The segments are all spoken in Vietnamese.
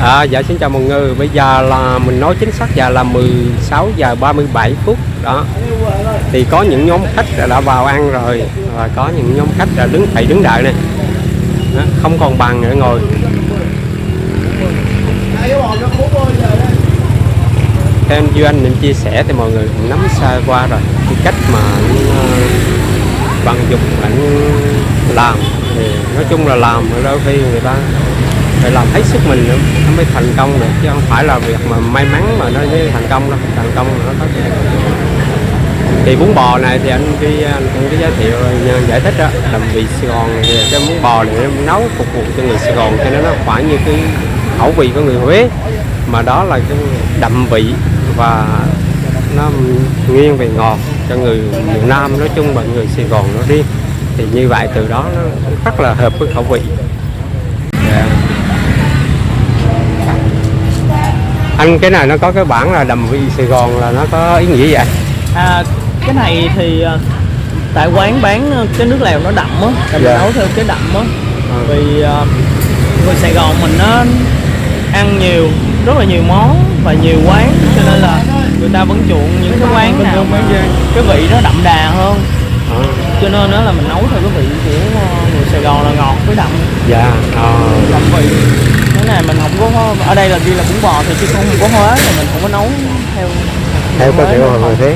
Dạ xin chào mọi người. Bây giờ là mình nói chính xác giờ là 16 giờ 37 phút đó. Thì có những nhóm khách đã vào ăn rồi và có những nhóm khách đã đứng đợi này. Đó, không còn bàn nữa ngồi. Theo Duy Anh chia sẻ thì mọi người cũng nắm xa qua rồi cái cách mà vận dụng anh làm thì nói chung là làm đôi khi người ta phải làm hết sức mình nữa nó mới thành công được, chứ không phải là việc mà may mắn mà nó mới thành công đâu. Thành công nó có thì bún bò này thì anh cái giới thiệu giải thích đó, làm vị Sài Gòn thì cái bún bò này nấu phục vụ cho người Sài Gòn cho nên nó phải như cái khẩu vị của người Huế, mà đó là cái đậm vị và nó nghiêng về ngọt cho người miền Nam nói chung và người Sài Gòn nó riêng, thì như vậy từ đó nó rất là hợp với khẩu vị. Anh cái này nó có cái bảng là đậm vị Sài Gòn là nó có ý nghĩa vậy? Cái này thì tại quán bán cái nước lèo nó đậm á, mình nấu theo cái đậm á. Vì người Sài Gòn mình nó ăn rất là nhiều món và nhiều quán, cho nên là người ta vẫn chuộng những cái quán nào mà cái vị nó đậm đà hơn. Cho nên đó là mình nấu theo cái vị của người Sài Gòn là ngọt với đậm. Đậm vị. Cái này mình không có ở đây là ghi là bún bò thì chứ không có Huế, thì mình không có nấu theo cái kiểu Huế thế.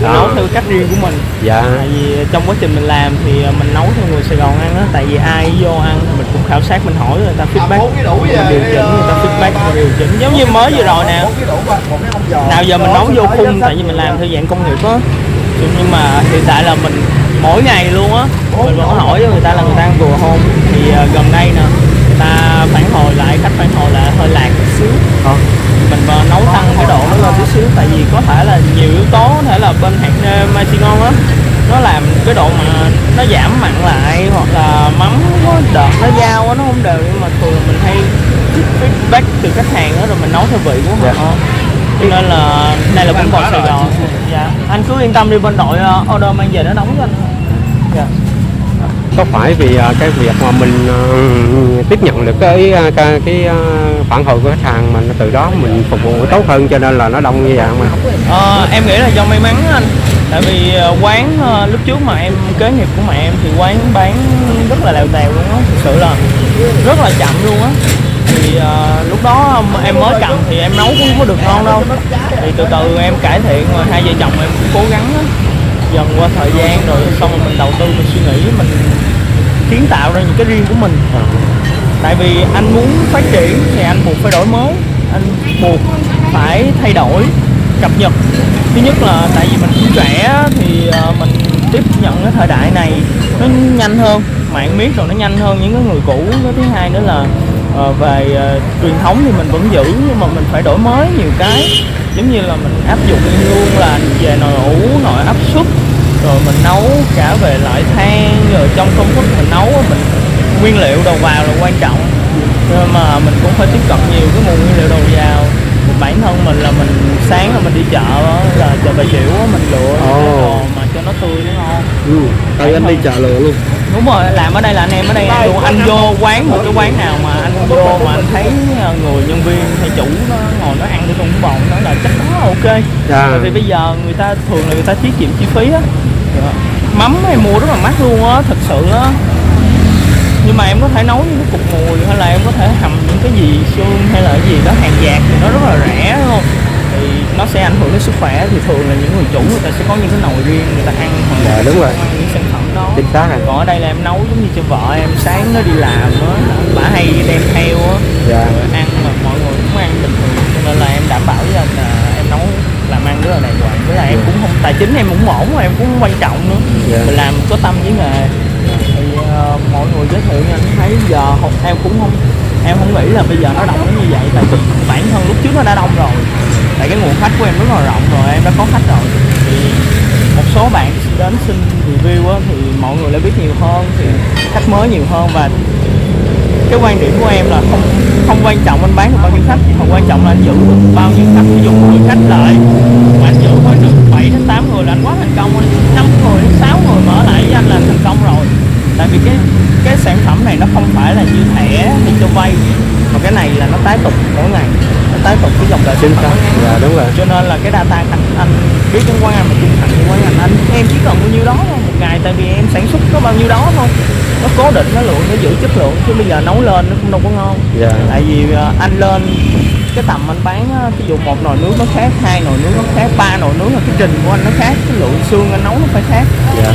Nấu theo cách riêng của mình. Tại vì trong quá trình mình làm thì mình nấu theo người Sài Gòn ăn á, tại vì ai vô ăn thì mình cũng khảo sát, mình hỏi người ta feedback, mình điều chỉnh, người ta feedback mình điều chỉnh. Giống như mới vừa rồi nè, nào giờ mình nấu vô khung tại vì mình làm theo dạng công nghiệp á, nhưng mà hiện tại là mình mỗi ngày luôn á, mình vẫn hỏi với người ta là người ta ăn vừa không. Thì gần đây nè, người ta phản hồi lại, khách phản hồi lại hơi lạc một xíu. Mình nấu tăng cái độ nó lên chút xíu, tại vì có thể là nhiều yếu tố, có thể là bên hạt nêm mai chi ngon á, nó làm cái độ mà nó giảm mặn lại, hoặc là mắm nó đợt nó dao á, nó không đều. Nhưng mà thường là mình hay feedback từ khách hàng đó, rồi mình nấu theo vị của họ. Cho nên là đây là bún bò Sài Gòn. Anh cứ yên tâm đi, bên đội order mang về nó nóng cho anh. Có phải vì cái việc mà mình tiếp nhận được cái phản hồi của khách hàng mà từ đó mình phục vụ tốt hơn cho nên là nó đông như vậy mà? Em nghĩ là do may mắn anh. Tại vì quán lúc trước mà em kế nghiệp của mẹ em thì quán bán rất là lèo tèo luôn á, thực sự là rất là chậm luôn á. Thì lúc đó em mới cầm thì em nấu cũng không có được ngon đâu. Thì từ từ em cải thiện, rồi hai vợ chồng em cũng cố gắng á. Dần qua thời gian rồi xong rồi mình đầu tư, mình suy nghĩ, mình kiến tạo ra những cái riêng của mình. Tại vì anh muốn phát triển thì anh buộc phải đổi mới, anh buộc phải thay đổi, cập nhật. Thứ nhất là tại vì mình cũng trẻ thì mình tiếp nhận cái thời đại này nó nhanh hơn, mạng miết rồi nó nhanh hơn những cái người cũ. Cái thứ hai nữa là về truyền thống thì mình vẫn giữ, nhưng mà mình phải đổi mới nhiều cái. Giống như là mình áp dụng luôn là về nồi ủ, nồi áp suất, rồi mình nấu cả về loại than, rồi trong công thức mình nấu mình nguyên liệu đầu vào là quan trọng, nhưng mà mình cũng phải tiếp cận nhiều cái nguồn nguyên liệu đầu vào. Bản thân mình là mình sáng là mình đi chợ là chợ Bà Chiểu, mình lựa đồ mà cho nó tươi nó ngon. Anh đi chợ lựa luôn? Đúng rồi, làm ở đây là anh em ở đây ăn luôn. Anh vô quán, một cái quán nào mà anh vô mà anh thấy người nhân viên hay chủ nó ngồi nó ăn cái con bò nó là chắc nó ok. Tại vì bây giờ người ta thường là người ta tiết kiệm chi phí á. Mắm em mua rất là mắc luôn á, thật sự á. Nhưng mà em có thể nấu những cái cục mùi, hay là em có thể hầm những cái gì xương hay là cái gì đó hàng dạt thì nó rất là rẻ, đúng không? Thì nó sẽ ảnh hưởng đến sức khỏe. Thì thường là những người chủ người ta sẽ có những cái nồi riêng người ta ăn, hoặc đúng rồi, ăn những sản phẩm đó. chính xác rồi. Còn ở đây là em nấu giống như cho vợ em, sáng nó đi làm á, bả hay đem theo á, rồi ăn mà mọi người cũng ăn bình thường. Cho nên là em đảm bảo với anh là em nấu làm ăn rất là đàng hoàng. Với lại em cũng không, tài chính em cũng ổn, mà em cũng không quan trọng nữa. Mình làm có tâm với nghề. Thì mọi người giới thiệu nha, anh thấy giờ em không nghĩ là bây giờ nó đông đến như vậy. Tại vì bản thân lúc trước nó đã đông rồi, tại cái nguồn khách của em rất là rộng rồi, em đã có khách rồi. Thì một số bạn đến xin review á, thì mọi người lại biết nhiều hơn, thì khách mới nhiều hơn. Và cái quan điểm của em là không quan trọng anh bán được bao nhiêu khách, không quan trọng là anh giữ được bao nhiêu khách. Ví dụ 10 khách lại mà anh giữ khoảng được 7 đến 8 người là anh quá thành công rồi. 5 người đến 6 người mở lại với anh là thành công rồi. Tại vì cái sản phẩm này nó không phải là như thẻ hay cho vay, mà cái này là nó tái tục mỗi ngày, nó tái tục cái dòng đời chính sinh xác. hoạt mỗi ngày. Dạ đúng rồi. Cho nên là cái data anh biết cái quán ăn mà trung thành như quán anh em chỉ cần bao nhiêu đó thôi một ngày, tại vì em sản xuất có bao nhiêu đó thôi, nó cố định nó lượng, nó giữ chất lượng, chứ bây giờ nấu lên nó cũng đâu có ngon. Dạ. Tại vì anh lên cái tầm anh bán ví dụ một nồi nước nó khác, hai nồi nước nó khác, ba nồi nước là cái trình của anh nó khác, cái lượng xương anh nấu nó phải khác. Dạ.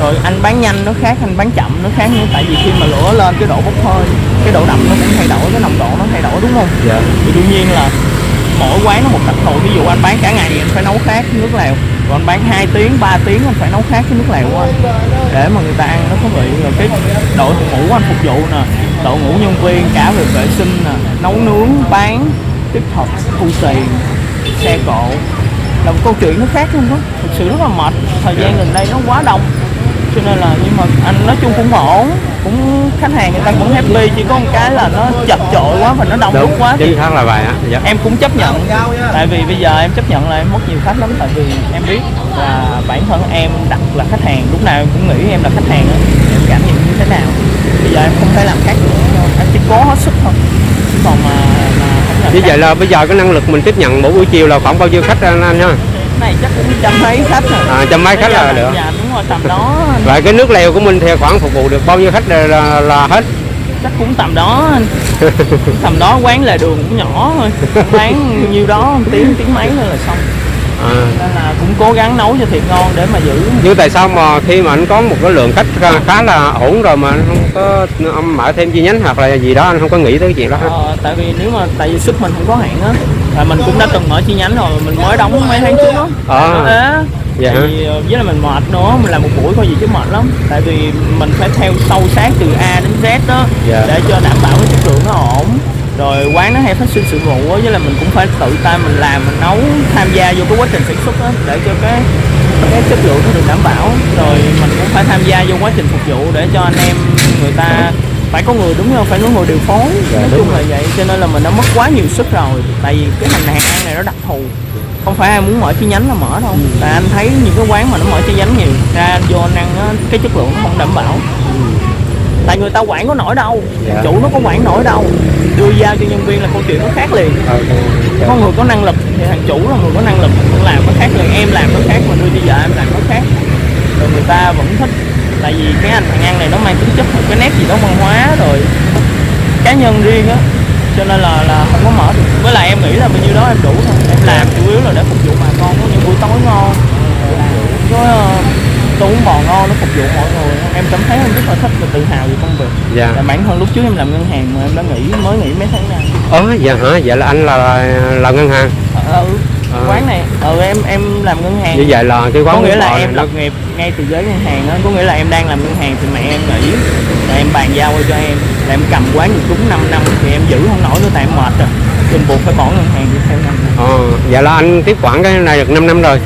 Rồi anh bán nhanh nó khác, anh bán chậm nó khác nữa, tại vì khi mà lửa lên cái độ bốc hơi, cái độ đậm nó cũng thay đổi, cái nồng độ nó thay đổi đúng không? Dạ. Thì đương nhiên là mỗi quán nó một đặc thù, ví dụ anh bán cả ngày anh phải nấu khác nước lèo, còn anh bán 2 tiếng 3 tiếng anh phải nấu khác cái nước lèo của anh, để mà người ta ăn nó có vị. Rồi cái đội ngũ anh phục vụ nè, đội ngũ nhân viên cả về vệ sinh nè, nấu nướng, bán, tiếp thuật, thu tiền, xe cộ, là một câu chuyện nó khác luôn đó, thực sự rất là mệt. Thời gian gần đây nó quá đông, cho nên là, nhưng mà anh nói chung cũng ổn, cũng khách hàng người ta cũng happy, chỉ có một cái là nó chật chội quá và nó đông đúc quá thì Chính xác là vậy á. Dạ. em cũng chấp nhận. Tại vì bây giờ em chấp nhận là em mất nhiều khách lắm, tại vì em biết là bản thân em đặt là khách hàng, lúc nào em cũng nghĩ em là khách hàng á, em cảm nhận như thế nào. Bây giờ em không thể làm khác được, em chỉ cố hết sức thôi, chứ còn mà không làm Như khác. vậy là bây giờ cái năng lực mình tiếp nhận mỗi buổi chiều là khoảng bao nhiêu khách anh ha? Cái này chắc cũng trăm mấy khách rồi. Trăm mấy khách là được. Dạ đúng rồi, tầm đó. Vậy cái nước lèo của mình thì khoảng phục vụ được bao nhiêu khách là hết? Chắc cũng tầm đó anh. Tầm đó, quán lề đường cũng nhỏ thôi, bán nhiêu đó tiếng mấy thôi là xong. Nên là cũng cố gắng nấu cho thiệt ngon để mà giữ. Nhưng tại sao mà khi mà anh có một cái lượng khách khá là ổn rồi mà anh không có ông mở thêm chi nhánh hoặc là gì đó, anh không có nghĩ tới cái chuyện đó hết? Tại vì nếu mà tại vì sức mình không có hạn á, và mình cũng đã từng mở chi nhánh rồi, mình mới đóng mấy tháng trước đó. Dạ. Tại vì với là mình mệt nữa, mình làm một buổi coi gì chứ mệt lắm. Tại vì mình phải theo sâu sát từ A đến Z đó, Dạ. để cho đảm bảo cái chất lượng nó ổn. Rồi quán nó hay phát sinh sự vụ á, với là mình cũng phải tự tay mình làm, mình nấu, tham gia vô cái quá trình sản xuất á, để cho cái chất lượng nó được đảm bảo. Rồi mình cũng phải tham gia vô quá trình phục vụ để cho anh em người ta phải có người, đúng không, phải có người điều phối. Dạ, Nói đúng chung là vậy, cho nên là mình đã mất quá nhiều sức rồi. Tại vì cái ngành hàng ăn này nó đặc thù, không phải ai muốn mở chi nhánh là mở đâu. Tại anh thấy những cái quán mà nó mở chi nhánh nhiều ra, anh vô anh ăn á, cái chất lượng nó không đảm bảo. Tại người ta quản có nổi đâu, Dạ. chủ nó có quản nổi đâu, đưa giao cho nhân viên là câu chuyện nó khác liền. Có người có năng lực thì thằng chủ là người có năng lực, làm nó khác liền, em làm nó khác, mà đưa cho vợ em làm nó khác. Rồi người ta vẫn thích, tại vì cái hàng ăn này nó mang tính chất một cái nét gì đó văn hóa rồi cá nhân riêng á, cho nên là không có mở được. Với lại em nghĩ là bao nhiêu đó em đủ thôi, em làm chủ yếu là để phục vụ bà con, có những buổi tối ngon, có tô bún bò ngon, nó phục vụ mọi người. Em cảm thấy em rất là thích và tự hào về công việc. Dạ. Tại bản thân lúc trước em làm ngân hàng mà em đã mới nghỉ mấy tháng nay. Dạ hả? Vậy là anh là ngân hàng? Quán này em làm ngân hàng. Như vậy là cái quán có nghĩa là bò em lập nghiệp ngay từ giới ngân hàng đó, có nghĩa là em đang làm ngân hàng thì mẹ em nghỉ, rồi em bàn giao cho em là em cầm quán được đúng 5 năm thì em giữ không nổi nữa, tại em mệt rồi, nên buộc phải bỏ ngân hàng đi theo năm. Vậy là anh tiếp quản cái này được 5 năm rồi.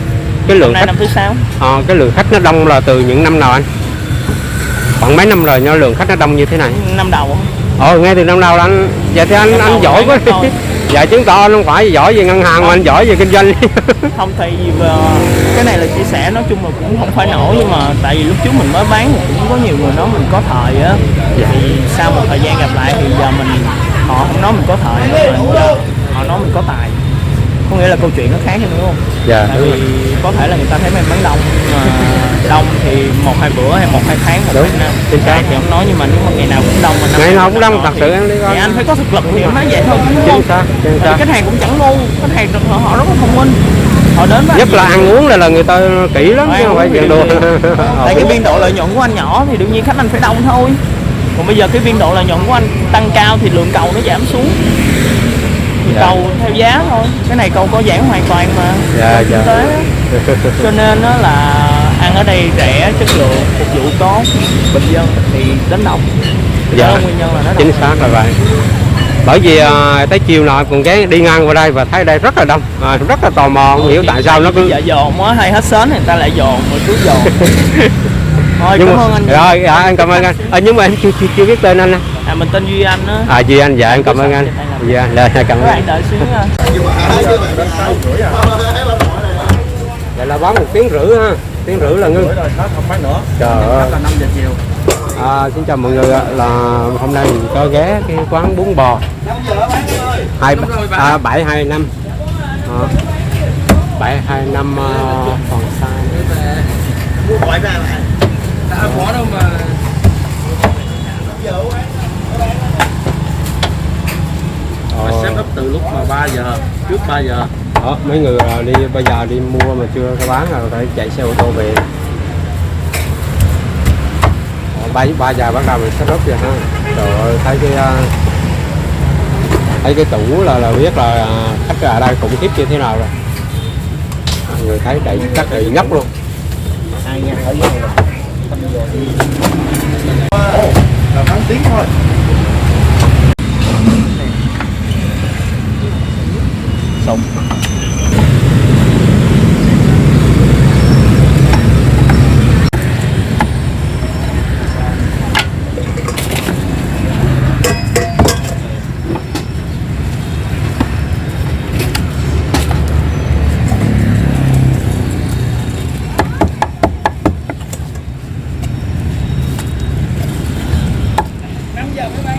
Cái lượng khách năm thứ 6. Cái lượng khách nó đông là từ những năm nào anh? Khoảng mấy năm rồi lượng khách nó đông như thế này? Năm đầu. Ngay từ năm nào là anh? Vậy thì anh giỏi quá. Dạ chứng tỏ anh không phải giỏi về ngân hàng mà anh giỏi về kinh doanh. Không, thì cái này là chia sẻ, nói chung là cũng không phải nổi, nhưng mà tại vì lúc trước mình mới bán thì cũng có nhiều người nói mình có thời á. Thì sau một thời gian gặp lại thì giờ họ không nói mình có thời nữa, mà họ nói mình có tài. Có nghĩa là câu chuyện nó khác hơn, đúng không? Dạ. Tại vì có thể là người ta thấy em bán đông, mà đông thì 1-2 bữa hay 1-2 tháng, 1-2 năm thì không nói, nhưng mà nếu mà ngày nào cũng đông mà ngày nào cũng đông, thật sự em thì anh phải có thực lực thì em nói vậy thôi, đúng không? Chính xác. Khách hàng cũng chẳng ngu, khách hàng họ rất là thông minh, họ đến nhất là ăn uống là người ta kỹ lắm chứ không phải chuyện đùa. Tại cái biên độ lợi nhuận của anh nhỏ thì đương nhiên khách anh phải đông thôi. Còn bây giờ cái biên độ lợi nhuận của anh tăng cao thì lượng cầu nó giảm xuống. Cầu theo giá thôi, cái này cầu có giảm hoàn toàn mà. Dạ. Cho nên nó là ăn ở đây rẻ, chất lượng, phục vụ tốt, bình dân thì đến đông. Dạ. Đó là nguyên nhân là nó đông. Chính xác là vậy. Bởi vì tới chiều nào còn ghé đi ngang qua đây và thấy đây rất là đông, rất là tò mò, không hiểu tại sao nó cứ dồn mới hay hết sến người ta lại dồn rồi cứ dồn. Thôi nhưng cảm mà, ơn anh. Rồi anh cảm ơn anh. Nhưng mà em chưa biết tên anh. Mình tên Duy Anh á. Duy Anh, dạ em cảm ơn anh. Dạ, cảm ơn anh. Đợi xíu nha. Vậy là bán 1,5 tiếng ha. tiếng rưỡi là ngưng. rồi hết không bán nữa. Trời ơi. Là 5 giờ chiều. Xin chào mọi người ạ. Là hôm nay mình có ghé cái quán bún bò 725 725 Hoàng Sa. Mua gọi ra lại. Đã bỏ đâu mà. Set up từ lúc mà 3 giờ, trước 3 giờ. Đó, mấy người đi bây giờ đi mua mà chưa có bán rồi phải chạy xe ô tô về. 3 giờ bắt đầu mình set up rồi ha. Trời ơi, thấy cái tủ là biết là khách ở đây khủng khiếp như thế nào rồi. Người thấy đầy chắc đầy nhóc luôn. 2 ngàn ở dưới này. Là bán tiếng thôi. Xong.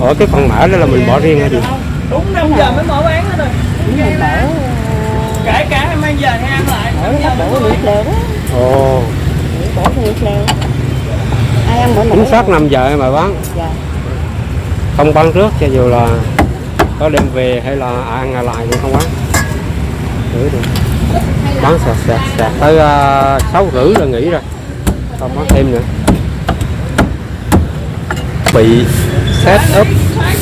Ở cái phần mỡ đó là mình bỏ riêng hả chị? Đúng 5 giờ mới mở bán hết rồi. Kể cả em mang về hay ăn lại. Bổ nhiệt lều đó, Ồ, bổ nhiệt lều. Ai ăn bữa chính xác 5 giờ mà bán. Dạ. Không bán trước cho dù là có đem về hay là ăn lại cũng không bán. Thử đi. Bán sạc tới 6 rưỡi là nghỉ rồi, không bán thêm nữa. Bị set up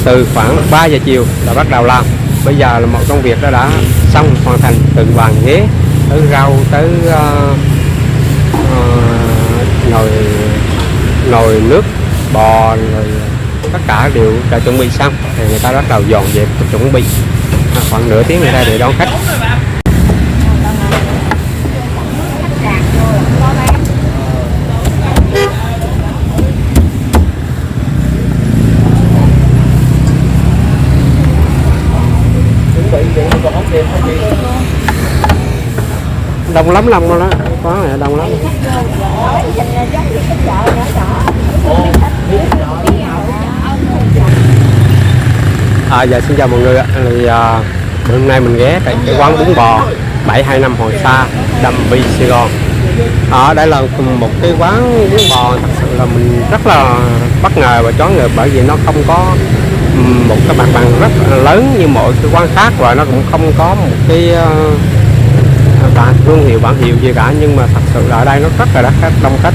từ khoảng 3 giờ chiều là bắt đầu làm. Bây giờ là một công việc đó đã xong hoàn thành, từ bàn ghế tới rau tới nồi nước bò rồi tất cả đều đã chuẩn bị xong thì người ta bắt đầu dọn dẹp chuẩn bị khoảng nửa tiếng này ra để đón khách. Đông lắm rồi đó, quán này đông lắm. Dạ xin chào mọi người ạ. Hôm nay mình ghé tại cái quán bún bò 725 Hoàng Sa, Đầm Bi, Sài Gòn. Đây là một cái quán bún bò thật sự là mình rất là bất ngờ và choáng ngợp, bởi vì nó không có một cái mặt bằng rất là lớn như mọi cái quán khác, và nó cũng không có một cái thương hiệu bản hiệu gì cả, nhưng mà thật sự là ở đây nó rất là đông khách.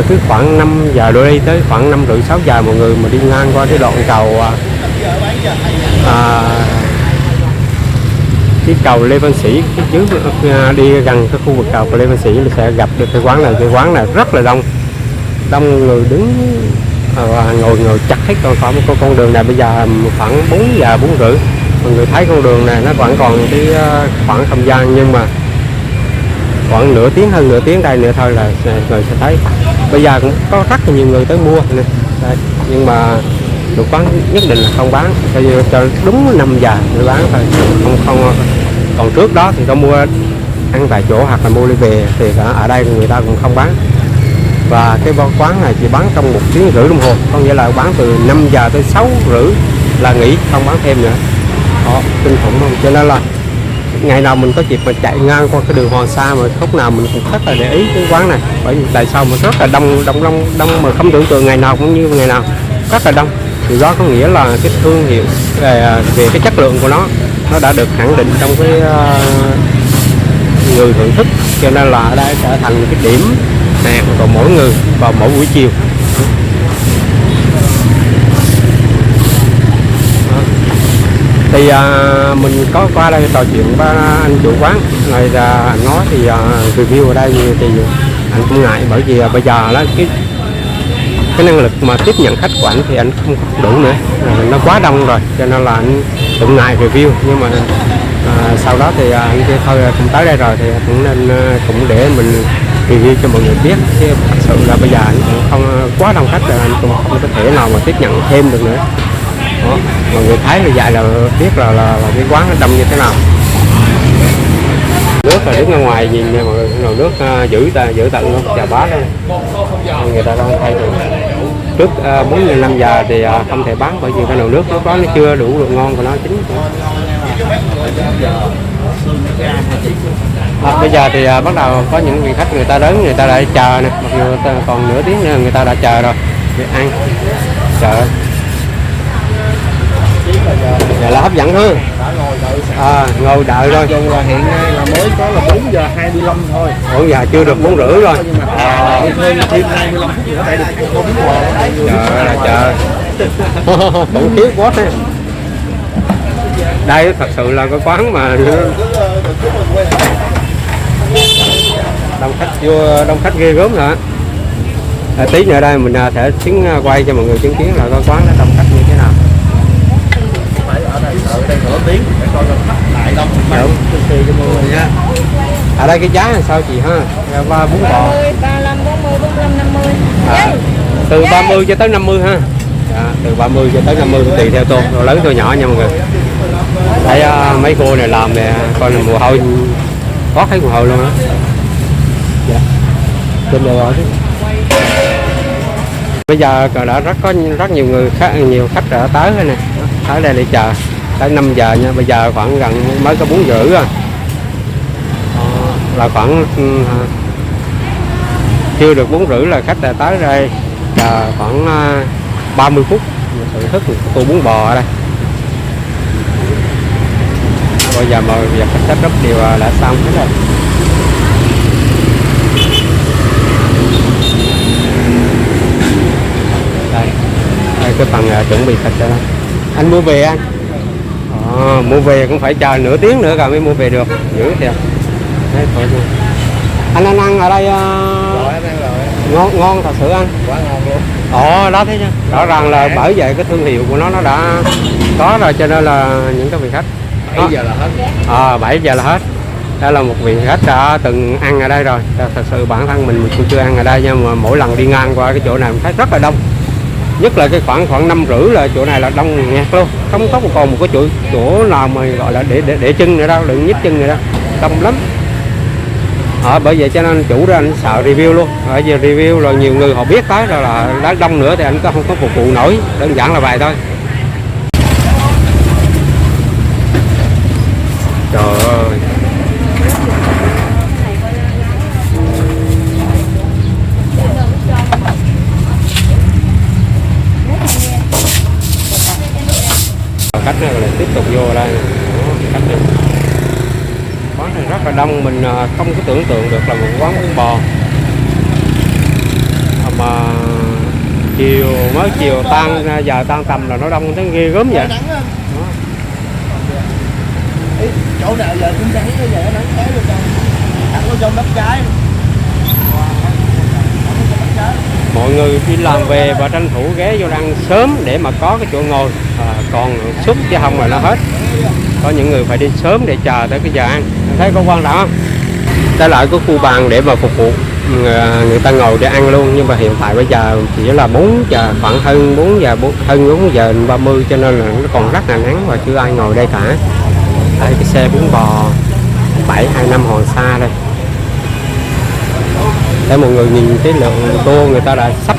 Cứ khoảng 5 giờ đôi đi tới khoảng 5 rưỡi 6 giờ mọi người mà đi ngang qua cái đoạn cầu cái cầu Lê Văn Sĩ phía trước, đi gần cái khu vực cầu Lê Văn Sĩ là sẽ gặp được cái quán này. Cái quán này rất là đông người đứng và ngồi chặt hết khỏi một con đường này. Bây giờ khoảng 4 giờ 4 rưỡi mọi người thấy con đường này nó vẫn còn cái khoảng không gian, nhưng mà khoảng hơn nửa tiếng đây nữa thôi là người sẽ thấy. Bây giờ cũng có rất là nhiều người tới mua này. Đây, nhưng mà được quán nhất định là không bán, cho đúng 5 giờ mới bán thôi, không còn trước đó thì có mua ăn tại chỗ hoặc là mua đi về thì ở đây người ta cũng không bán. Và cái quán này chỉ bán trong 1 tiếng rưỡi đồng hồ, có nghĩa là bán từ 5 giờ tới 6 rưỡi là nghỉ, không bán thêm nữa. Đó, kinh khủng không? Cho nên là ngày nào mình có dịp mà chạy ngang qua cái đường Hoàng Sa mà lúc nào mình cũng rất là để ý cái quán này, bởi vì tại sao mà rất là đông mà không tưởng tượng ngày nào cũng như ngày nào, rất là đông. Thì đó có nghĩa là cái thương hiệu về cái chất lượng của nó đã được khẳng định trong cái người thưởng thức, cho nên là ở đây trở thành cái điểm hẹn của mỗi người vào mỗi buổi chiều. Thì mình có qua đây trò chuyện với anh chủ quán này, nói thì review ở đây thì anh cũng ngại, bởi vì bây giờ đó cái năng lực mà tiếp nhận khách của anh thì anh không đủ nữa, nó quá đông rồi, cho nên là anh cũng ngại review. Nhưng mà sau đó thì anh kêu thôi cũng tới đây rồi thì cũng nên cũng để mình review cho mọi người biết, chứ thật sự là bây giờ anh cũng không quá đông khách rồi, anh cũng không có thể nào mà tiếp nhận thêm được nữa. Đó, mọi người thấy là vậy là biết là cái quán nó đông như thế nào. nước là đứng ở ngoài nhìn nha mọi người, nồi nước giữ tận luôn, chà bá luôn. Người ta đang thay rồi. Trước 4-5 giờ thì không thể bán, bởi vì cái nồi nước lúc đó nó chưa đủ độ ngon của nó chín. Bây giờ thì bắt đầu có những vị khách người ta đến, người ta đã chờ nè, mặc dù còn nửa tiếng nữa người ta đã chờ rồi để ăn, chờ. Giờ là hấp dẫn hơn. Ngồi đợi rồi. Chung là hiện nay là mới có là 4 giờ 25 thôi. Ủa giờ chưa được 4 rưỡi rồi. Thêm 25 phút nữa tại được 4 giờ. Chờ là chờ. Khủng khiếp quá thế. Đây thật sự là cái quán mà đông khách ghê gớm rồi. Tí nữa đây mình sẽ quay cho mọi người chứng kiến là cái quán nó đông khách như thế nào. Phải ở đây nửa tiếng để coi khách lại đông cho mọi người nha. Ở đây cái giá là sao chị ha? Ba bún bò 35, 40, 45, 50. từ 30 cho tới 50 ha. Từ 30 cho tới 50 tùy theo tô, tô lớn tô nhỏ nha mọi người. Thấy mấy cô này làm nè, coi mùa hôi có thấy mùa hôi luôn á. Dạ. Trên đây rồi. Bây giờ đã có rất nhiều khách đã tới rồi nè, tới đây để chờ tới 5 giờ nha. Bây giờ khoảng gần mới có 4 rưỡi rồi, là khoảng chưa được 4 rưỡi là khách đã tới đây, chờ khoảng 30 phút thưởng thức một tô bún bò ở đây. Bây giờ mà việc khách rất đều đã xong hết rồi. Đây cái phần chuẩn bị thịt đây. Anh mua về anh. Mua về cũng phải chờ nửa tiếng nữa rồi mới mua về được, dữ thiệt. Đấy, thôi luôn. Anh ăn ở đây ngon thật sự anh. Quá ngon luôn. Đó thấy chưa? Rõ ràng là bởi vậy cái thương hiệu của nó đã có rồi, cho nên là những cái vị khách 7 giờ là hết. 7 giờ là hết. Đây là một vị khách đã từng ăn ở đây rồi. Thật sự bản thân mình cũng chưa ăn ở đây, nhưng mà mỗi lần đi ngang qua cái chỗ này mình thấy rất là đông. Nhất là cái khoảng 5 rưỡi là chỗ này là đông nghẹt luôn, không có còn một cái chỗ nào mà gọi là để chân nữa đâu, đừng nhích chân nữa đâu, đông lắm. Bởi vậy cho nên chủ ra anh sợ review luôn. Bây giờ review rồi nhiều người họ biết tới rồi là đã đông nữa thì anh có không có phục vụ nổi, đơn giản là vậy thôi. Trời ơi. Khách này lại tiếp tục vô đây. Khách này. Quán này rất là đông, mình không có tưởng tượng được là một quán bún bò mà chiều giờ tan tầm là nó đông tới ghê gớm vậy. Chỗ nào giờ cũng nắng như vậy, nắng thế luôn. Thẳng ở trong đất trái. Mọi người đi làm về và tranh thủ ghé vô ăn sớm để mà có cái chỗ ngồi, còn suất chứ không là nó hết. Có những người phải đi sớm để chờ tới cái giờ ăn. Thấy có quan trọng không? Đây lại có khu bàn để mà phục vụ người ta ngồi để ăn luôn, nhưng mà hiện tại bây giờ chỉ là 4 giờ, khoảng hơn 4 giờ 30, cho nên là nó còn rất là nắng và chưa ai ngồi đây cả. Đây cái xe bún bò 725 Hoàng Sa đây. Để mọi người nhìn cái lượng tô người ta đã sắp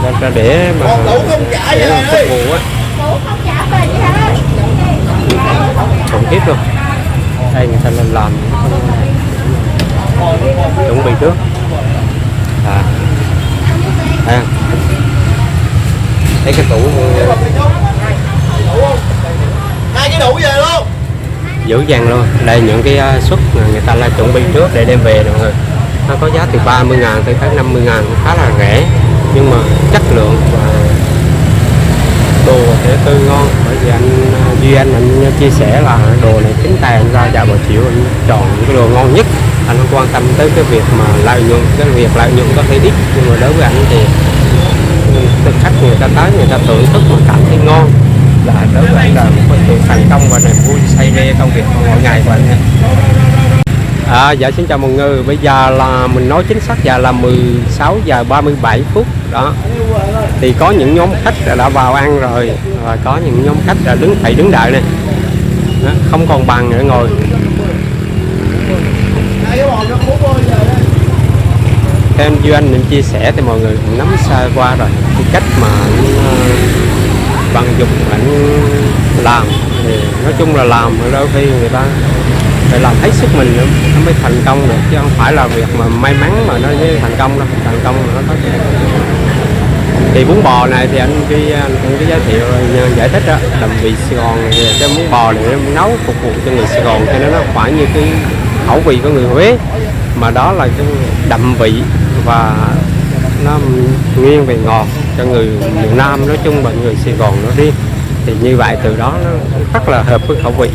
người ta để mà phục vụ á, khủng khiếp luôn. Đây người ta lên làm chuẩn bị trước. Thấy cái tủ Hai cái đủ về luôn. dữ dằn luôn. Đây những cái suất người ta là chuẩn bị trước để đem về mọi người. Nó có giá từ 30.000 tới 50.000, khá là rẻ, nhưng mà chất lượng và đồ sẽ tươi ngon. Bởi vì Duy anh chia sẻ là đồ này chính tay anh ra vài triệu anh chọn những cái đồ ngon nhất. Anh không quan tâm tới cái việc mà lợi nhuận, cái việc lợi nhuận có thể ít, nhưng mà đối với anh thì khách người ta tới người ta thưởng thức mà cảm thấy ngon là đối với anh là một sự thành công và niềm vui say mê công việc mỗi ngày của anh. Dạ xin chào mọi người. Bây giờ là mình nói chính xác giờ là 16 giờ 37 phút đó. Thì có những nhóm khách đã vào ăn rồi, và có những nhóm khách đã đứng đợi này đó, không còn bàn nữa ngồi. theo như anh định chia sẻ thì mọi người cũng nắm xa qua rồi cái cách mà vận dụng anh làm thì nói chung là làm đôi khi người ta phải làm hết sức mình nữa nó mới thành công được, chứ không phải là việc mà may mắn mà nó mới thành công đâu. Thành công mà nó có thì bún bò này thì anh cũng có giới thiệu giải thích đó là vị Sài Gòn thì cái bún bò này nó nấu phục vụ cho người Sài Gòn cho nên nó khoảng như cái khẩu vị của người Huế, mà đó là cái đậm vị và nó nguyên về ngọt cho người miền Nam nói chung và người Sài Gòn nó riêng, thì như vậy từ đó nó rất là hợp với khẩu vị.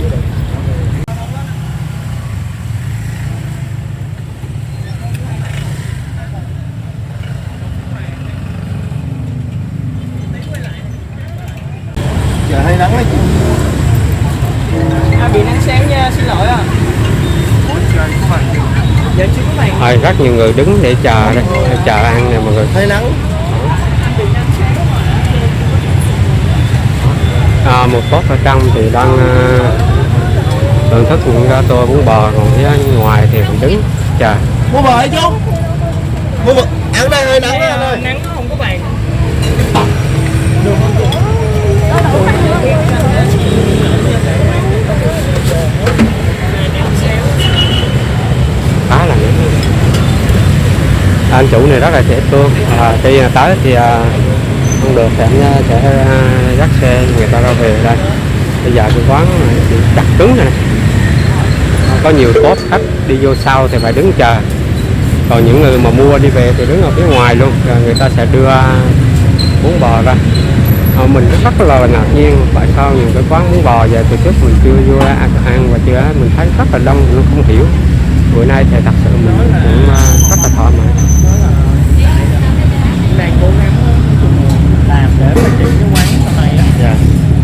Giờ hơi nắng đấy chị. Bị nắng sáng nha, xin lỗi ạ. Dạ chưa có màn. Rất nhiều người đứng để chờ đây, để chờ ăn nè mọi người. Hơi nắng. Một tốt ở trong thì đang thưởng thức những tô bún bò, còn phía ngoài thì mình đứng chờ. Mua bò hay chú? Mua bò. Ăn đây hơi nắng Nắng, ơi. nắng không có bàn. Khá là nắng. Anh chủ này rất là dễ thương, khi tới thì không được thì anh sẽ dắt xe người ta ra về đây. Bây giờ cái quán thì chặt cứng này, có nhiều tốt khách đi vô sau thì phải đứng chờ, còn những người mà mua đi về thì đứng ở phía ngoài luôn, rồi người ta sẽ đưa bún bò ra. Mình rất là ngạc nhiên tại sao những cái quán bún bò về từ trước mình chưa vô ăn và chưa mình thấy rất là đông, nó không hiểu. Bữa nay thì thật sự mình cũng rất là thoải mái. Đang cố gắng làm để phát triển cái quán sau này á. Dạ.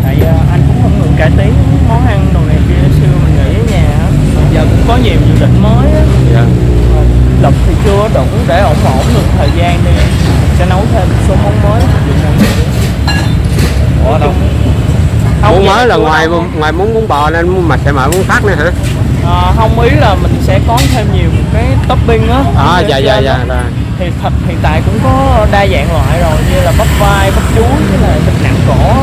Tại anh cũng không ngừng cải tiến món ăn đồ này kia, xưa mình nghĩ ở nhà á, giờ cũng có nhiều dự định mới á. Dạ. Lực thì chưa đủ để ổn được thời gian đi, sẽ nấu thêm một số món mới. Ủa đâu? Muốn mới là ngoài muốn bún bò nên mà sẽ mở món khác nữa hả? Không, ý là mình sẽ có thêm nhiều cái topping á. Dạ. Thì thịt hiện tại cũng có đa dạng loại rồi, như là bắp vai, bắp chuối với là thịt nạm cỏ.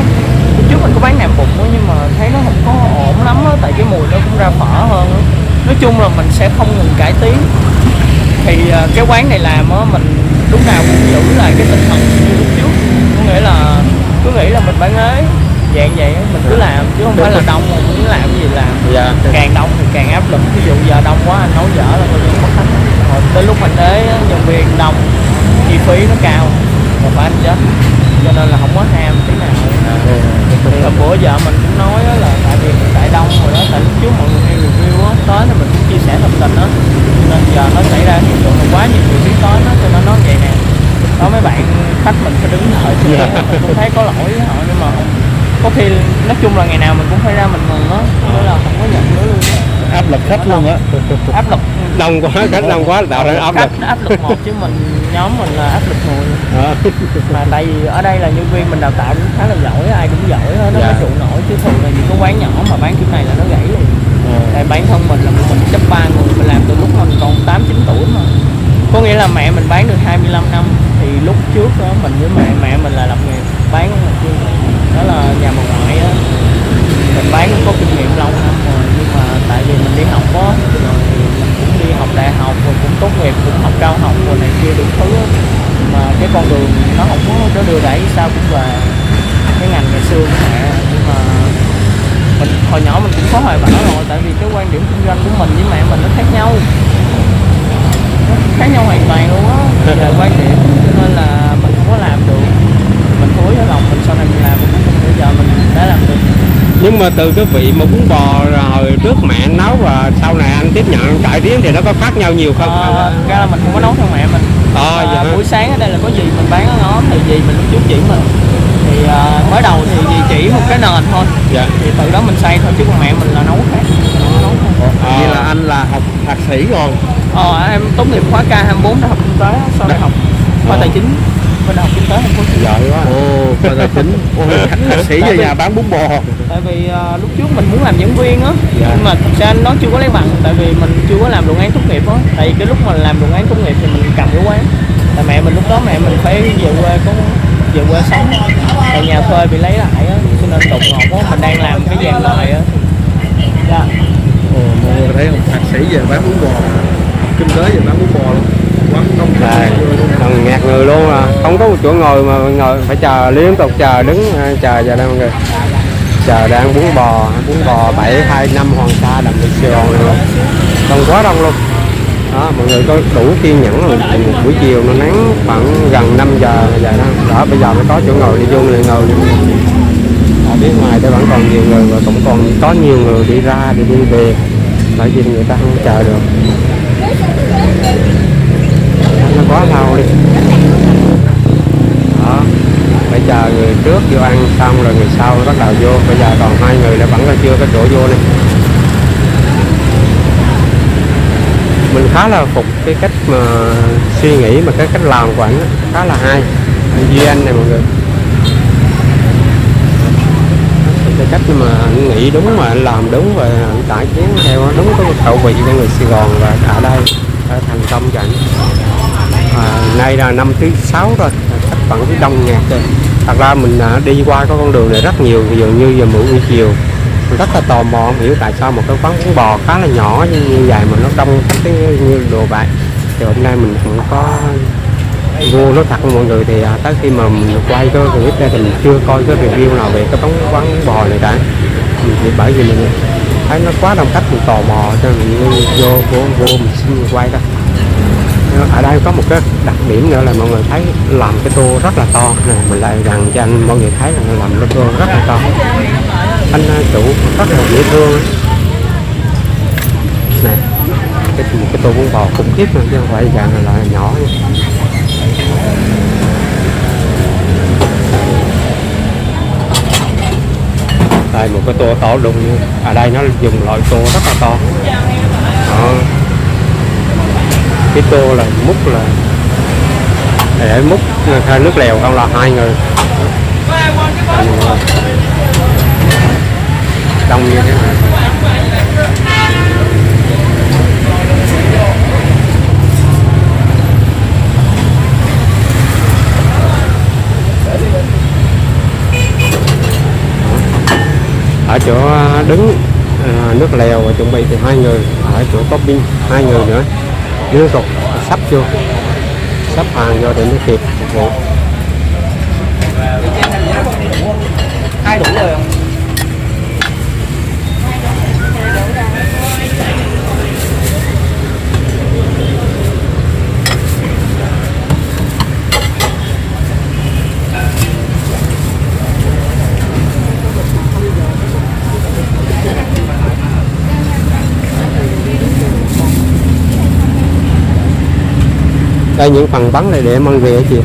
Lúc trước mình có bán nạm bụng á, nhưng mà thấy nó không có ổn lắm á, tại cái mùi nó cũng ra phở hơn á. Nói chung là mình sẽ không ngừng cải tiến. Thì cái quán này làm á, mình lúc nào cũng giữ lại cái tinh thần như lúc trước, có nghĩa là cứ nghĩ là mình bán ế dạng vậy mình cứ làm, chứ không phải là đông mà muốn làm cái gì làm. Dạ. Càng đông thì càng áp lực, ví dụ giờ đông quá anh nấu dở là coi như mất khách. Rồi tới lúc mình ế nhân viên đông, chi phí nó cao và phải anh chết, cho nên là không có ham tí nào. Thì hôm bữa giờ mình cũng nói là tại vì tại đông rồi đó, tại lúc trước mọi người hay review á, tới thì mình cũng chia sẻ thông tin á, nên giờ nó xảy ra hiện tượng là quá nhiều người biết tới nó, cho nên nó vậy nè. Đó, mấy bạn khách mình phải đứng đợi chứ mình cũng thấy có lỗi với họ, nhưng mà có khi nói chung là ngày nào mình cũng phải ra mình mừng á, nên là không có nhận nữa luôn. Áp lực khách luôn á. Áp lực Đông quá, khách đông quá tạo ra áp lực. áp lực một, chứ nhóm mình là áp lực 10. Mà tại vì ở đây là nhân viên mình đào tạo cũng khá là giỏi, ai cũng giỏi hết, nó mới trụ nổi, chứ thường là những cái quán nhỏ mà bán kiểu này là nó gãy liền. Tại bản thân mình là mình chấp 3 người, mình làm từ lúc mình còn 8-9 tuổi mà. Có nghĩa là mẹ mình bán được 25 năm, thì lúc trước đó mình với mẹ mình là lập nghiệp bán đó là nhà bà ngoại á, mình bán cũng có kinh nghiệm lâu năm rồi, nhưng mà tại vì mình đi học á, rồi mình cũng đi học đại học rồi cũng tốt nghiệp, cũng học cao học rồi này kia đủ thứ á, mà cái con đường nó không có nó đưa đẩy sao cũng về cái ngành ngày xưa của mẹ. Nhưng mà mình hồi nhỏ mình cũng có hoài bão rồi, tại vì cái quan điểm kinh doanh của mình với mẹ mình nó khác nhau, hoàn toàn luôn á, về quan điểm, cho nên là mình không có làm được. Mình hối ở lòng mình sau này mình làm, bây giờ mình đã làm được. Nhưng mà từ cái vị mà bún bò hồi trước mẹ anh nấu và sau này anh tiếp nhận cải tiến thì nó có khác nhau nhiều không? Ra là mình không có nấu theo mẹ mình. Dạ. Buổi sáng ở đây là có gì mình bán ở ngõ thì gì mình chú chỉ mình. Thì mới đầu thì dì chỉ một cái nền thôi. Dạ. Thì từ đó mình xây thôi, chứ còn mẹ mình là nấu khác. Vậy là anh là học thạc sĩ rồi. Em tốt nghiệp khóa K24 đại học kinh tế, sau đại học khoa tài chính bên đại học kinh tế thành phố Hồ Chí Minh. Giỏi quá. Khoa tài chính. Thạc sĩ về nhà bán bún bò. Tại vì lúc trước mình muốn làm giảng viên á, nhưng mà thực ra nó chưa có lấy bằng, tại vì mình chưa có làm luận án tốt nghiệp á. Tại vì cái lúc mà làm luận án tốt nghiệp thì mình cầm cái quán, Tại mẹ mình lúc đó mẹ mình phải về quê sống, tại nhà thuê bị lấy lại á, cho nên đột ngột quá mình đang làm cái dàn lời á. Dạ. Ồ, mọi người thấy không, thạc sĩ về bán bún bò, kinh tế về bán bún bò luôn, quán không còn ngạt người luôn à, không có một chỗ ngồi mà ngồi phải chờ liên tục, chờ đứng chờ giờ đây mọi người, chờ đang bún bò 725 Hoàng Sa đầm Việt Sài Gòn này luôn, đông quá đông luôn đó. Mọi người có đủ kiên nhẫn rồi, một buổi chiều nó nắng khoảng gần 5 giờ đó, bây giờ mới có chỗ ngồi đi vô người ngồi đi. Ở bên ngoài đây vẫn còn nhiều người và cũng còn có nhiều người đi ra đi về, bởi vì người ta không chờ được, nó quá lâu đi đó. Phải chờ người trước vô ăn xong rồi người sau bắt đầu vô. Bây giờ còn 2 người là vẫn còn chưa có chỗ vô này. Mình khá là phục cái cách mà suy nghĩ mà cái cách làm của anh khá là hay. Duy Anh này mọi người, cái cách mà anh nghĩ đúng mà anh làm đúng và anh cải tiến theo đúng cái khẩu vị của người Sài Gòn, và ở đây đã thành công cho anh. Nay là năm thứ 6 rồi, khách vẫn đông nghẹt rồi. Thật ra mình đi qua cái con đường này rất nhiều, dường như giờ mỗi buổi chiều mình rất là tò mò, không hiểu tại sao một cái quán bún bò khá là nhỏ như vậy mà nó đông khách như đồ vậy. Thì hôm nay mình cũng có vô nói thật với mọi người, thì tới khi mà mình quay cái clip ra thì mình chưa coi cái review nào về cái quán bún bò này cả. Thì bởi vì mình thấy nó quá đông khách, mình tò mò cho mình vô mình xin quay đó. Ở đây có một cái đặc điểm nữa là mọi người thấy làm cái tô rất là to này, mình lại rằng cho anh mọi người thấy là làm cái tô rất là to. Anh chủ rất là dễ thương này, một cái tô bún bò khủng khiếp luôn chứ không phải dạng là nhỏ nha. Đây một cái tô to đùng, ở đây nó dùng loại tô rất là to đó. Cái tô là múc là để múc thay nước lèo không là 2 người, đông như thế này. Ở chỗ đứng nước lèo và chuẩn bị thì 2 người, ở chỗ topping 2 người nữa, liên tục sắp vô, sắp hàng vô để nó kịp phục vụ. Ai đủ rồi không? Đây những phần bắn này để mang về hả chị?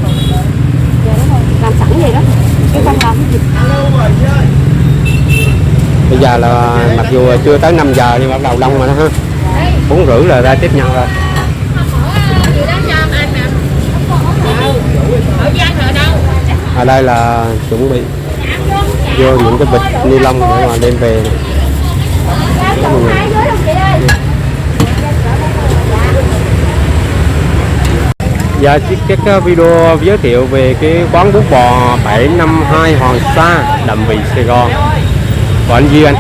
Làm sẵn vậy đó, chứ không làm gì. Bây giờ là mặc dù chưa tới 5 giờ nhưng bắt đầu đông rồi đó ha. 4:30 là ra tiếp nhận rồi. Ở đây là chuẩn bị vô những cái bịch ni lông để mà đem về này. Giờ cái video giới thiệu về cái quán bún bò 752 Hoàng Sa đầm Vị Sài Gòn của anh Duy Anh.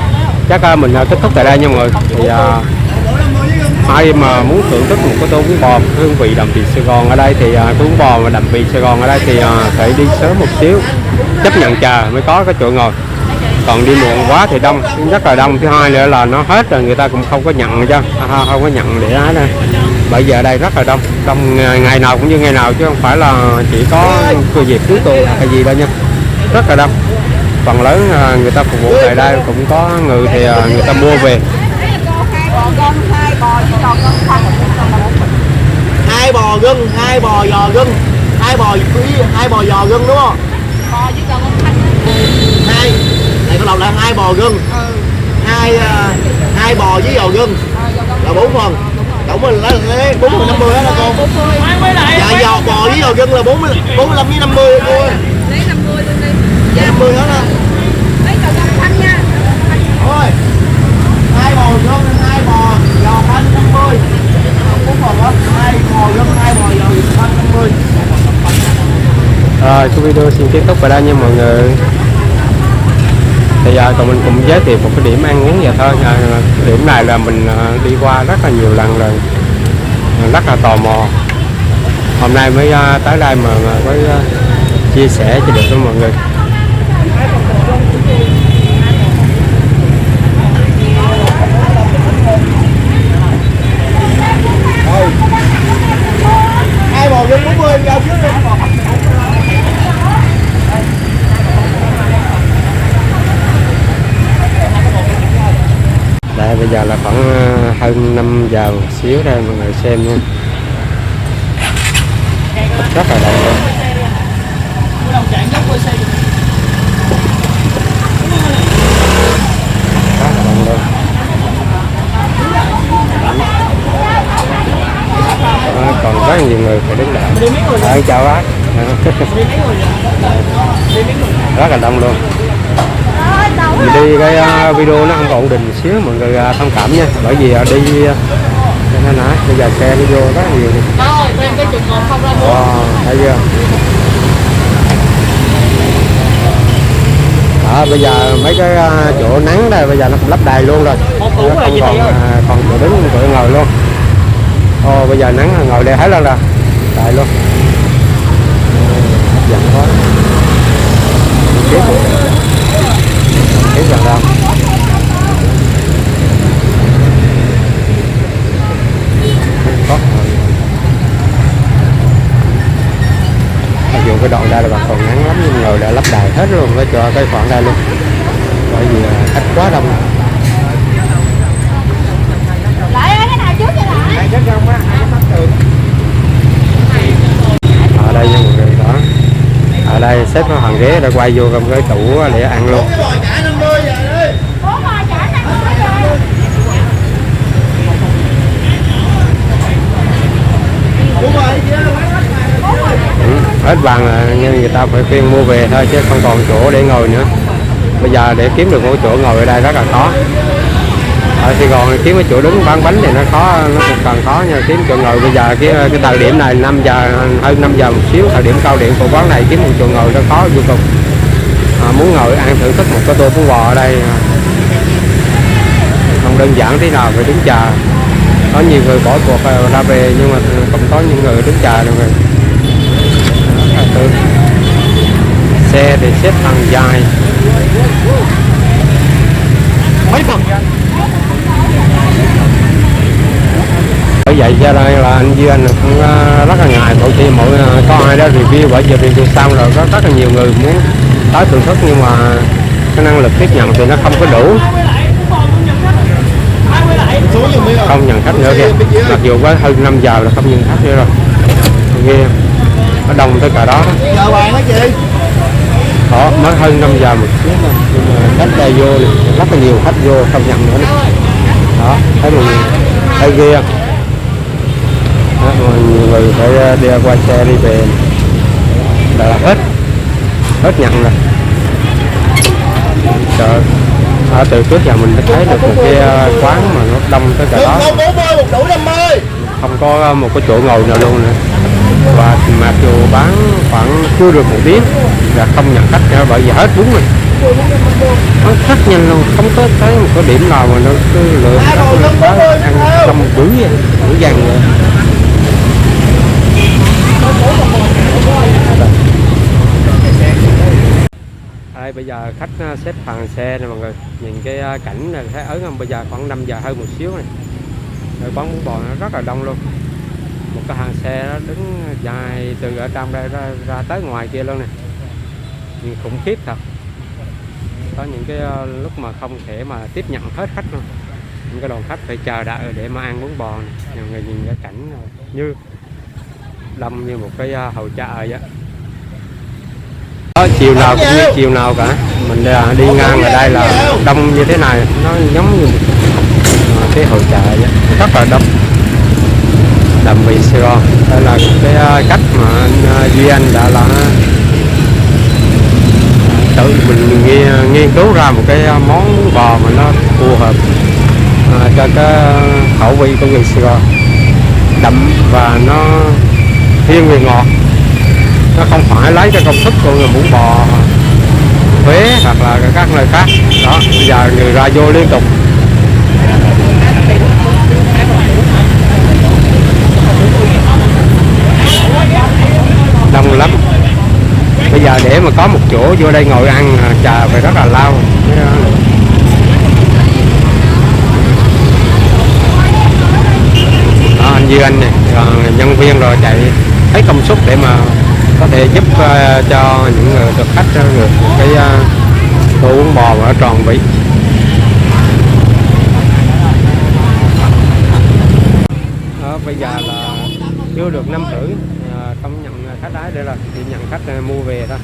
Chắc mình kết thúc tại đây nha mọi người. Thì ai mà muốn thưởng thức một cái tô bún bò hương vị đầm Vị Sài Gòn ở đây thì cái bún bò mà đầm Vị Sài Gòn ở đây thì phải đi sớm một xíu, chấp nhận chờ mới có cái chỗ ngồi. Còn đi muộn quá thì đông, rất là đông. Thứ hai nữa là nó hết rồi người ta cũng không có nhận cho, không có nhận để đó. Bây giờ đây rất là đông ngày nào cũng như ngày nào chứ không phải là chỉ có cơ dịp cuối tuần hay gì đâu nha, rất là đông. Phần lớn người ta phục vụ tại đây cũng có người thì người ta mua về. 2 bò gân, 2 bò giò gân, 2 bò giò gân đúng không? Bò chứ còn không Hai, này có lộn là 2 bò gân, 2 bò với giò gân là 4 phần. Tổng mình lấy 40 50 đó là con. Dạ giò bò với giò gân là 45 với 50 cô ơi. lấy 50 luôn đi. 50 đó nè. Lấy giò gân thanh nha. Thôi. 2 bò gân, 2 bò giò thanh 50. 4 phần đó. 2 bò gân, 2 bò giò thanh 50. Rồi cái video xin kết thúc vào đây nha mọi người. Bây giờ còn mình cũng giới thiệu một cái điểm ăn uống vậy thôi. Điểm này là mình đi qua rất là nhiều lần rồi, rất là tò mò. Hôm nay mới tới đây mà mới chia sẻ cho được với mọi người. Hai bò dân 40 ra trước đi. Đây bây giờ là khoảng hơn 5 giờ một xíu đây mọi người xem nha. Rất là đông luôn. Rất là đông luôn. Còn rất nhiều người phải đứng đợi. Chào bác. Rất là đông luôn. Mình đi cái video nó không có ổn định một xíu, mọi người thông cảm nha, bởi vì đi cho nên là bây giờ xe nó vô rất là nhiều. Thấy chưa? Bây giờ mấy cái chỗ nắng đây bây giờ nó lắp đầy luôn rồi, nó không còn chỗ đứng chỗ ngồi luôn. Bây giờ nắng ngồi đây hết luôn rồi, đầy luôn. Hấp dẫn quá. Tiếp vào đâu mặc dù cái đoạn đây là còn nắng lắm nhưng người đã lắp đầy hết luôn cái khoảng đây luôn, bởi vì khách quá đông. Ở đây nha mọi người, đó ở đây xếp cái hàng ghế đã quay vô trong cái tủ để ăn luôn. Hết bàn là nhưng người ta phải khuyên mua về thôi chứ không còn chỗ để ngồi nữa. Bây giờ để kiếm được một chỗ ngồi ở đây rất là khó. Ở Sài Gòn kiếm cái chỗ đứng bán bánh thì nó khó, nó còn khó nha, kiếm chỗ ngồi bây giờ cái thời điểm này 5 giờ hơn 5 giờ một xíu, thời điểm cao điểm của quán này kiếm một chỗ ngồi nó khó vô cùng. Muốn ngồi ăn thưởng thức một cái tô bún bò ở đây không đơn giản thế nào, phải đứng chờ. Có nhiều người bỏ cuộc ra về nhưng mà cũng có những người đứng chờ được rồi. Xe thì xếp hàng dài mấy phần. Bởi vậy cho nên là anh Duy Anh cũng rất là ngại mỗi khi có ai đó review, bởi vì review xong rồi có rất là nhiều người muốn tới thưởng thức nhưng mà cái năng lực tiếp nhận thì nó không có đủ, không nhận khách nữa kìa. Mặc dù có hơn 5 giờ là không nhận khách nữa rồi, ghê nó đông tới cả đó. Giờ bàn đó chị. Đó, mới hơn 5 giờ một xíu thôi nhưng mà khách đây vô rất là nhiều khách vô không nhận nữa. Đó thấy mọi người thấy ghê không? Đó, nhiều người phải đi qua xe đi về là hết nhận rồi. Trời, từ trước giờ mình đã thấy được một cái quán mà nó đông tới cả đó, 40 một đủ 50, không có một cái chỗ ngồi nào luôn nữa. Và mặc dù bán khoảng chưa được 1 tiếng là không nhận khách nữa, bởi vì hết bún rồi, nó rất nhanh luôn, không có thấy một cái điểm nào mà nó cứ lựa ăn trong bữa dần rồi. Đây, bây giờ khách xếp hàng xe này mọi người, nhìn cái cảnh này thấy ớn không? Bây giờ khoảng 5 giờ hơn một xíu này, rồi quán bún bò nó rất là đông luôn. Một cái hàng xe nó đứng dài từ ở trong đây ra tới ngoài kia luôn nè, nhưng khủng khiếp thật. Có những cái lúc mà không thể mà tiếp nhận hết khách luôn, những cái đoàn khách phải chờ đợi để mà ăn bún bò này. Nhiều người nhìn cái cảnh như đông như một cái hầu chợ vậy á. Chiều nào cũng như chiều nào cả, mình đi ngang ở đây là đông như thế này, nó giống như một cái hội chợ vậy, rất là đông. Đậm vị Sài Gòn, đây là cái cách mà anh Duy Anh đã là tự mình nghiên cứu ra một cái món bò mà nó phù hợp cho cái khẩu vị của người Sài Gòn, đậm và nó thiên vị ngọt, nó không phải lấy cái công thức của người muốn bò Huế hoặc là các nơi khác đó. Bây giờ người ra vô liên tục đông lắm. Bây giờ để mà có một chỗ vô đây ngồi ăn chờ phải rất là lâu. Đó, anh Duy Anh này, nhân viên rồi chạy thấy công suất để mà có thể giúp cho những người thực khách được cái tô bún bò mà nó tròn vị. Đó, bây giờ là chưa được 5 rưỡi, công nhận khách đái để là chỉ nhận khách mua về thôi.